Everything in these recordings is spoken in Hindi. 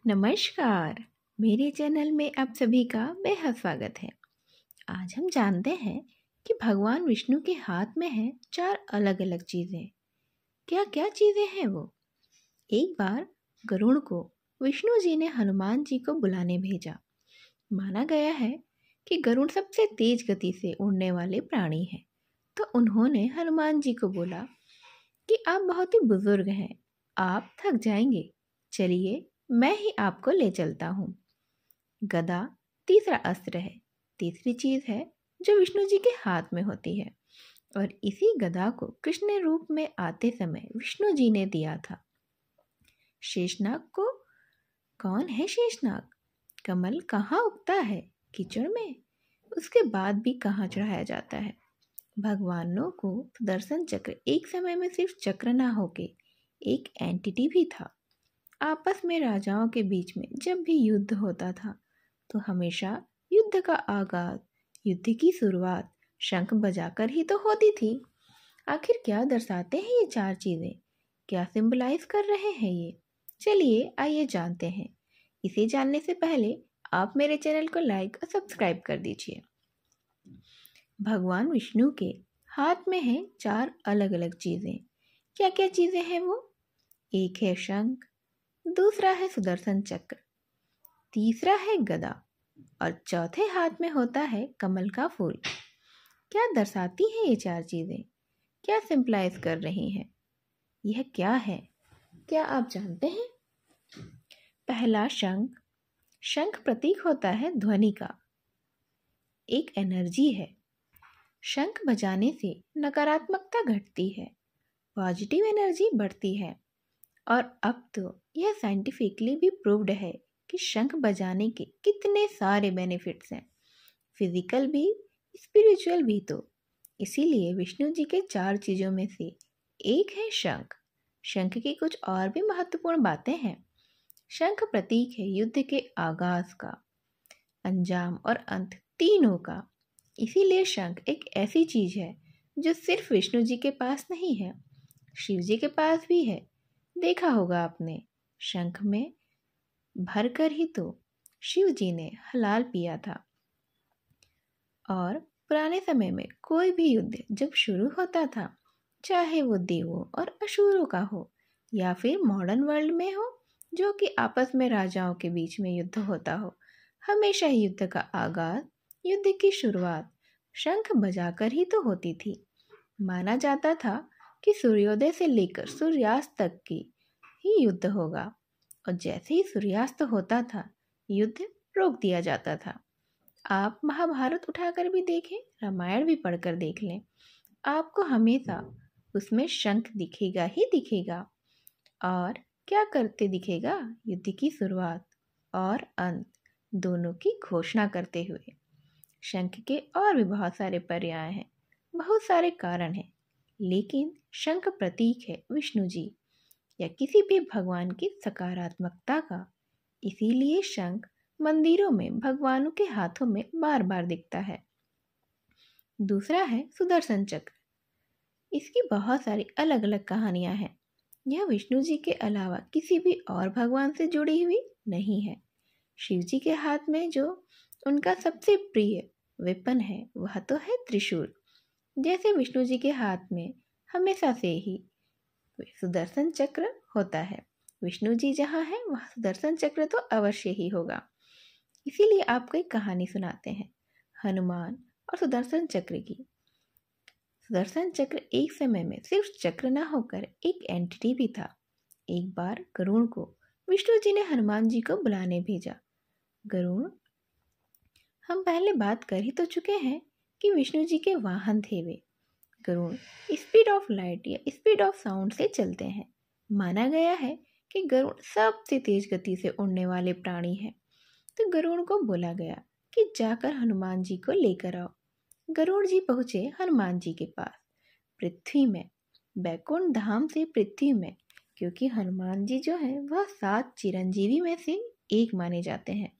नमस्कार। मेरे चैनल में आप सभी का बेहद स्वागत है। आज हम जानते हैं कि भगवान विष्णु के हाथ में है चार अलग अलग चीज़ें। क्या क्या चीज़ें हैं वो? एक बार गरुड़ को विष्णु जी ने हनुमान जी को बुलाने भेजा। माना गया है कि गरुड़ सबसे तेज गति से उड़ने वाले प्राणी हैं। तो उन्होंने हनुमान जी को बोला कि आप बहुत ही बुजुर्ग हैं, आप थक जाएंगे, चलिए मैं ही आपको ले चलता हूँ। गदा तीसरा अस्त्र है, तीसरी चीज है जो विष्णु जी के हाथ में होती है। और इसी गदा को कृष्ण रूप में आते समय विष्णु जी ने दिया था। शेषनाग को, कौन है शेषनाग? कमल कहाँ उगता है? कीचड़ में। उसके बाद भी कहाँ चढ़ाया जाता है? भगवानों को सुदर्शन चक्र एक समय में सिर्फ चक्र ना होके एक एंटिटी भी था। आपस में राजाओं के बीच में जब भी युद्ध होता था तो हमेशा युद्ध का आगाज, युद्ध की शुरुआत शंख बजाकर ही तो होती थी। आखिर क्या दर्शाते हैं ये चार चीजें? क्या सिंबलाइज कर रहे हैं ये? चलिए आइए जानते हैं। इसे जानने से पहले आप मेरे चैनल को लाइक और सब्सक्राइब कर दीजिए। भगवान विष्णु के हाथ में है चार अलग अलग चीजें। क्या क्या चीजें हैं वो? एक है शंख, दूसरा है सुदर्शन चक्र, तीसरा है गदा और चौथे हाथ में होता है कमल का फूल। क्या दर्शाती है ये चार चीजें? क्या सिंपलाइज कर रही हैं? यह क्या है? क्या आप जानते हैं? पहला शंख। शंख प्रतीक होता है ध्वनि का, एक एनर्जी है। शंख बजाने से नकारात्मकता घटती है, पॉजिटिव एनर्जी बढ़ती है। और अब तो यह साइंटिफिकली भी प्रूव्ड है कि शंख बजाने के कितने सारे बेनिफिट्स हैं, फिजिकल भी, स्पिरिचुअल भी। तो इसीलिए विष्णु जी के चार चीज़ों में से एक है शंख। शंख की कुछ और भी महत्वपूर्ण बातें हैं। शंख प्रतीक है युद्ध के आगाज का, अंजाम और अंत तीनों का। इसीलिए शंख एक ऐसी चीज है जो सिर्फ विष्णु जी के पास नहीं है, शिव जी के पास भी है। देखा होगा आपने, शंख में भरकर ही तो शिव जी ने हलाल पिया था। और पुराने समय में कोई भी युद्ध जब शुरू होता था, चाहे वो देवों और असुरों का हो या फिर मॉडर्न वर्ल्ड में हो जो कि आपस में राजाओं के बीच में युद्ध होता हो, हमेशा युद्ध का आगाज, युद्ध की शुरुआत शंख बजाकर ही तो होती थी। माना जाता था कि सूर्योदय से लेकर सूर्यास्त तक की ही युद्ध होगा, और जैसे ही सूर्यास्त होता था युद्ध रोक दिया जाता था। आप महाभारत उठाकर भी देखें, रामायण भी पढ़कर देख लें, आपको हमेशा उसमें शंख दिखेगा ही दिखेगा। और क्या करते दिखेगा? युद्ध की शुरुआत और अंत दोनों की घोषणा करते हुए। शंख के और भी बहुत सारे पर्याय हैं, बहुत सारे कारण हैं, लेकिन शंख प्रतीक है विष्णु जी या किसी भी भगवान की सकारात्मकता का। इसीलिए शंख मंदिरों में भगवानों के हाथों में बार बार दिखता है। दूसरा है सुदर्शन चक्र। इसकी बहुत सारी अलग अलग कहानियां हैं। यह विष्णु जी के अलावा किसी भी और भगवान से जुड़ी हुई नहीं है। शिव जी के हाथ में जो उनका सबसे प्रिय वेपन है वह तो है त्रिशूल। जैसे विष्णु जी के हाथ में हमेशा से ही सुदर्शन चक्र होता है, विष्णु जी जहाँ है वहाँ सुदर्शन चक्र तो अवश्य ही होगा। इसीलिए आपको एक कहानी सुनाते हैं हनुमान और सुदर्शन चक्र की। सुदर्शन चक्र एक समय में सिर्फ चक्र ना होकर एक एंटिटी भी था। एक बार गरुड़ को विष्णु जी ने हनुमान जी को बुलाने भेजा। गरुड़, हम पहले बात कर ही तो चुके हैं कि विष्णु जी के वाहन थे वे। गरुड़ स्पीड ऑफ लाइट या स्पीड ऑफ साउंड से चलते हैं। माना गया है कि गरुड़ सबसे तेज गति से उड़ने वाले प्राणी हैं। तो गरुड़ को बोला गया कि जाकर हनुमान जी को लेकर आओ। गरुड़ जी पहुँचे हनुमान जी के पास पृथ्वी में, बैकुंठ धाम से पृथ्वी में, क्योंकि हनुमान जी जो है वह 7 चिरंजीवी में से एक माने जाते हैं।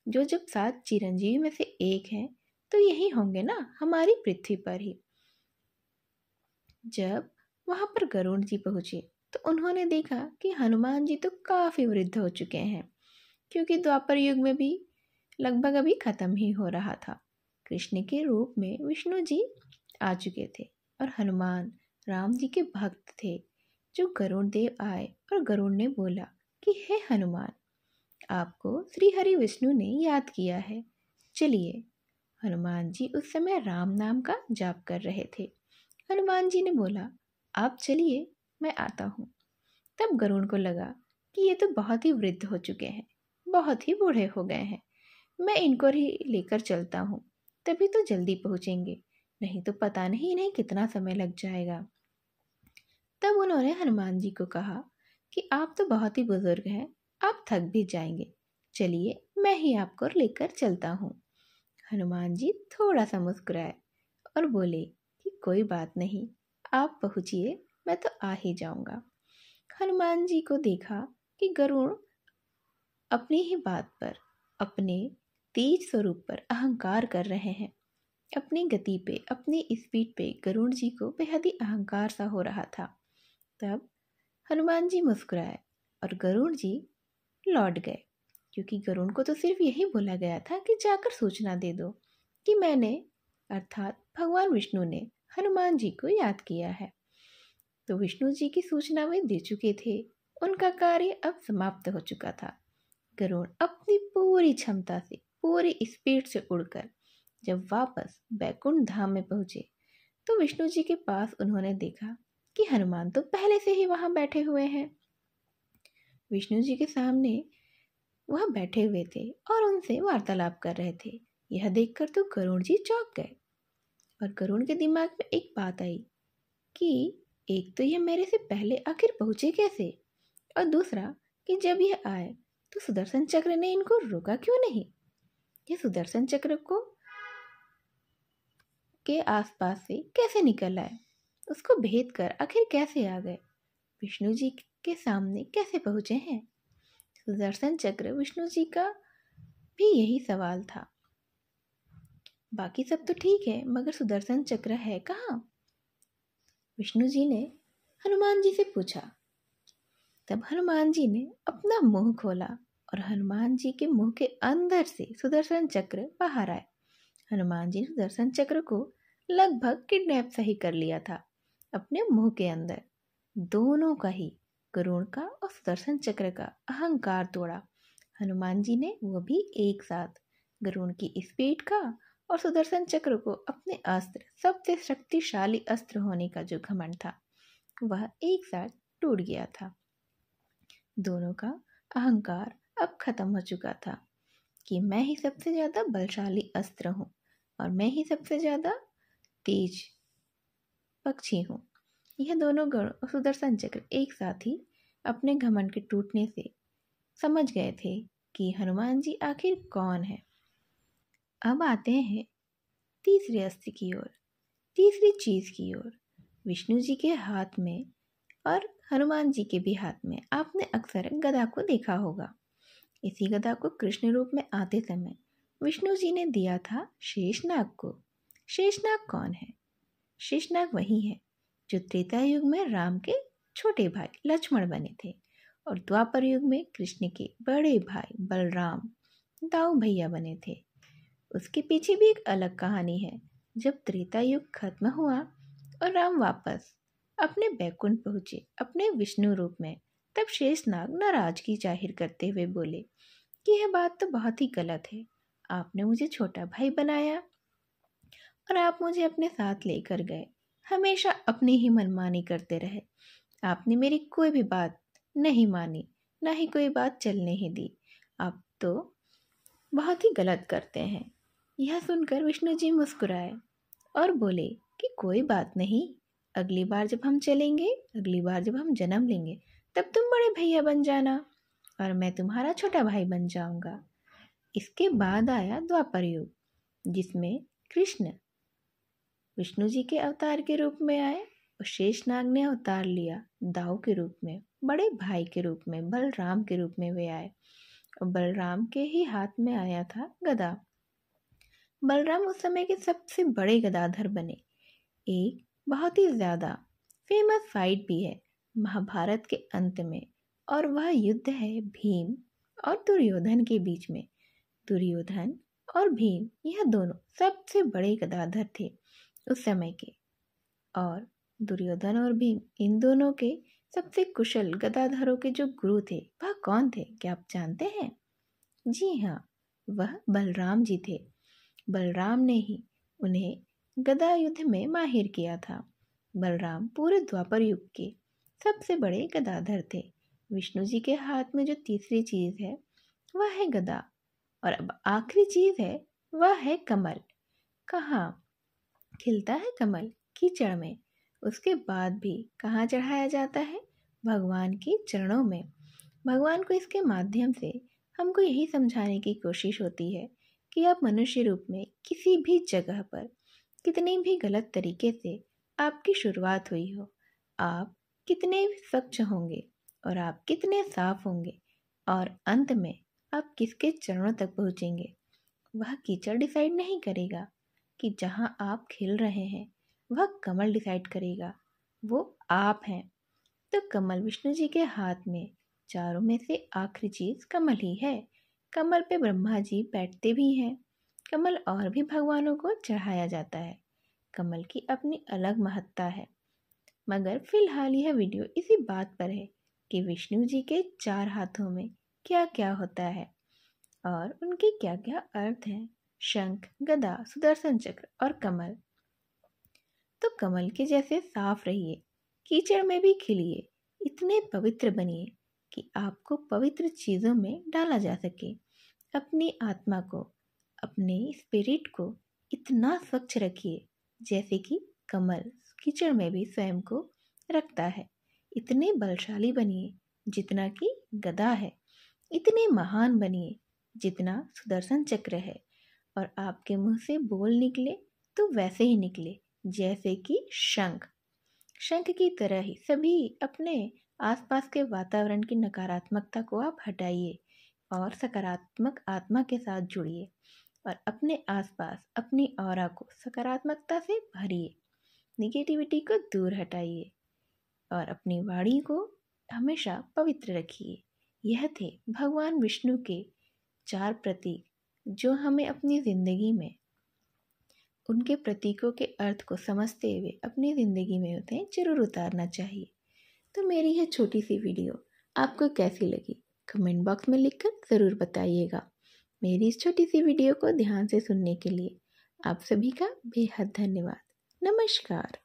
जो जब 7 चिरंजीवी में से एक हैं तो यही होंगे ना हमारी पृथ्वी पर ही। जब वहां पर गरुड़ जी पहुंचे तो उन्होंने देखा कि हनुमान जी तो काफी वृद्ध हो चुके हैं। क्योंकि द्वापर युग में भी लगभग अभी खत्म ही हो रहा था। कृष्ण के रूप में विष्णु जी आ चुके थे और हनुमान राम जी के भक्त थे। जो गरुड़ देव आए और गरुड़ ने बोला कि हे हनुमान, आपको श्री हरि विष्णु ने याद किया है, चलिए। हनुमान जी उस समय राम नाम का जाप कर रहे थे। हनुमान जी ने बोला, आप चलिए, मैं आता हूँ। तब गरुड़ को लगा कि ये तो बहुत ही वृद्ध हो चुके हैं, बहुत ही बूढ़े हो गए हैं, मैं इनको ही लेकर चलता हूँ, तभी तो जल्दी पहुँचेंगे, नहीं तो पता नहीं इन्हें कितना समय लग जाएगा। तब उन्होंने हनुमान जी को कहा कि आप तो बहुत ही बुजुर्ग हैं, आप थक भी जाएंगे, चलिए मैं ही आपको लेकर चलता हूँ। हनुमान जी थोड़ा सा मुस्कुराए और बोले कि कोई बात नहीं, आप पहुँचिए, मैं तो आ ही जाऊँगा। हनुमान जी को देखा कि गरुड़ अपनी ही बात पर, अपने तेज स्वरूप पर अहंकार कर रहे हैं। अपनी गति पे, अपनी स्पीड पे गरुड़ जी को बेहद ही अहंकार सा हो रहा था। तब हनुमान जी मुस्कुराए और गरुड़ जी लौट गए, क्योंकि गरुड़ को तो सिर्फ यही बोला गया था कि जाकर सूचना दे दो कि मैंने, अर्थात भगवान विष्णु ने हनुमान जी को याद किया है। तो विष्णु जी की सूचना वे दे चुके थे, उनका कार्य अब समाप्त हो चुका था। गरुड़ अपनी पूरी क्षमता से, पूरी स्पीड से उड़कर जब वापस बैकुंठ धाम में पहुंचे तो विष्णु जी के पास उन्होंने देखा कि हनुमान तो पहले से ही वहां बैठे हुए हैं। विष्णु जी के सामने वह बैठे हुए थे और उनसे वार्तालाप कर रहे थे। यह देखकर तो गरुड़ जी चौंक गए और गरुड़ के दिमाग में एक बात आई कि एक तो यह मेरे से पहले आखिर पहुंचे कैसे, और दूसरा कि जब यह आए तो सुदर्शन चक्र ने इनको रोका क्यों नहीं। यह सुदर्शन चक्र को के आसपास से कैसे निकल आए, उसको भेद कर आखिर कैसे आ गए, विष्णु जी के सामने कैसे पहुंचे हैं। सुदर्शन चक्र विष्णु जी का भी यही सवाल था। बाकी सब तो ठीक है, मगर सुदर्शन चक्र है कहाँ? विष्णु जी ने हनुमान जी से पूछा। तब हनुमान जी ने अपना मुंह खोला और हनुमान जी के मुंह के अंदर से सुदर्शन चक्र बाहर आए। हनुमान जी ने सुदर्शन चक्र को लगभग किडनैप सही कर लिया था अपने मुंह के अंदर। दोनों का ही, गरुड़ का और सुदर्शन चक्र का, अहंकार तोड़ा। हनुमान जी ने वो भी एक साथ, गरुड़ की स्पीड का और सुदर्शन चक्र को अपने अस्त्र, सबसे शक्तिशाली अस्त्र होने का जो घमंड था, वह एक साथ टूट गया था। दोनों का अहंकार अब खत्म हो चुका था कि मैं ही सबसे ज्यादा बलशाली अस्त्र हूँ और मैं ही सबसे ज्यादा तेज पक्षी हूँ। यह दोनों गण और सुदर्शन चक्र एक साथ ही अपने घमंड के टूटने से समझ गए थे कि हनुमान जी आखिर कौन है। अब आते हैं तीसरे अस्त्र की ओर, तीसरी चीज की ओर। विष्णु जी के हाथ में और हनुमान जी के भी हाथ में आपने अक्सर गदा को देखा होगा। इसी गदा को कृष्ण रूप में आते समय विष्णु जी ने दिया था शेषनाग को। शेषनाग कौन है? शेषनाग वही है जो त्रेता युग में राम के छोटे भाई लक्ष्मण बने थे और द्वापर युग में कृष्ण के बड़े भाई बलराम दाऊ भैया बने थे। उसके पीछे भी एक अलग कहानी है। जब त्रेता युग खत्म हुआ और राम वापस अपने बैकुंठ पहुंचे अपने विष्णु रूप में, तब शेषनाग नाराजगी जाहिर करते हुए बोले कि यह बात तो बहुत ही गलत है। आपने मुझे छोटा भाई बनाया और आप मुझे अपने साथ लेकर गए, हमेशा अपनी ही मनमानी करते रहे। आपने मेरी कोई भी बात नहीं मानी, ना ही कोई बात चलने ही दी। आप तो बहुत ही गलत करते हैं। यह सुनकर विष्णु जी मुस्कुराए और बोले कि कोई बात नहीं, अगली बार जब हम चलेंगे, अगली बार जब हम जन्म लेंगे, तब तुम बड़े भैया बन जाना और मैं तुम्हारा छोटा भाई बन जाऊंगा। इसके बाद आया द्वापर युग, जिसमें कृष्ण विष्णु जी के अवतार के रूप में आए और शेषनाग ने अवतार लिया दाऊ के रूप में, बड़े भाई के रूप में, बलराम के रूप में वे आए और बलराम के ही हाथ में आया था गदा। बलराम उस समय के सबसे बड़े गदाधर बने। एक बहुत ही ज़्यादा फेमस फाइट भी है महाभारत के अंत में, और वह युद्ध है भीम और दुर्योधन के बीच में। दुर्योधन और भीम यह दोनों सबसे बड़े गदाधर थे उस समय के। और दुर्योधन और भीम इन दोनों के सबसे कुशल गदाधरों के जो गुरु थे वह कौन थे, क्या आप जानते हैं? जी हाँ, वह बलराम जी थे। बलराम ने ही उन्हें गदा युद्ध में माहिर किया था। बलराम पूरे द्वापर युग के सबसे बड़े गदाधर थे। विष्णु जी के हाथ में जो तीसरी चीज है वह है गदा। और अब आखिरी चीज है वह है कमल। कहाँ खिलता है कमल? कीचड़ में। उसके बाद भी कहाँ चढ़ाया जाता है? भगवान के चरणों में। भगवान को इसके माध्यम से हमको यही समझाने की कोशिश होती है कि आप मनुष्य रूप में किसी भी जगह पर कितनी भी गलत तरीके से आपकी शुरुआत हुई हो, आप कितने स्वच्छ होंगे और आप कितने साफ होंगे और अंत में आप किसके चरणों तक पहुँचेंगे, वह कीचड़ डिसाइड नहीं करेगा। कि जहाँ आप खिल रहे हैं वह कमल डिसाइड करेगा, वो आप हैं। तो कमल विष्णु जी के हाथ में चारों में से आखिरी चीज कमल ही है। कमल पे ब्रह्मा जी बैठते भी हैं। कमल और भी भगवानों को चढ़ाया जाता है। कमल की अपनी अलग महत्ता है। मगर फिलहाल यह वीडियो इसी बात पर है कि विष्णु जी के 4 हाथों में क्या क्या होता है और उनके क्या क्या अर्थ हैं। शंख, गदा, सुदर्शन चक्र और कमल। तो कमल के जैसे साफ रहिए, कीचड़ में भी खिलिए, इतने पवित्र बनिए कि आपको पवित्र चीज़ों में डाला जा सके। अपनी आत्मा को, अपने स्पिरिट को इतना स्वच्छ रखिए जैसे कि कमल कीचड़ में भी स्वयं को रखता है। इतने बलशाली बनिए जितना कि गदा है। इतने महान बनिए जितना सुदर्शन चक्र है। और आपके मुंह से बोल निकले तो वैसे ही निकले जैसे कि शंख। शंख की तरह ही सभी अपने आसपास के वातावरण की नकारात्मकता को आप हटाइए और सकारात्मक आत्मा के साथ जुड़िए और अपने आसपास अपनी ऑरा को सकारात्मकता से भरिए। निगेटिविटी को दूर हटाइए और अपनी वाणी को हमेशा पवित्र रखिए। यह थे भगवान विष्णु के 4 प्रतीक जो हमें अपनी ज़िंदगी में उनके प्रतीकों के अर्थ को समझते हुए अपनी ज़िंदगी में उन्हें जरूर उतारना चाहिए। तो मेरी यह छोटी सी वीडियो आपको कैसी लगी कमेंट बॉक्स में लिखकर ज़रूर बताइएगा। मेरी इस छोटी सी वीडियो को ध्यान से सुनने के लिए आप सभी का बेहद धन्यवाद। नमस्कार।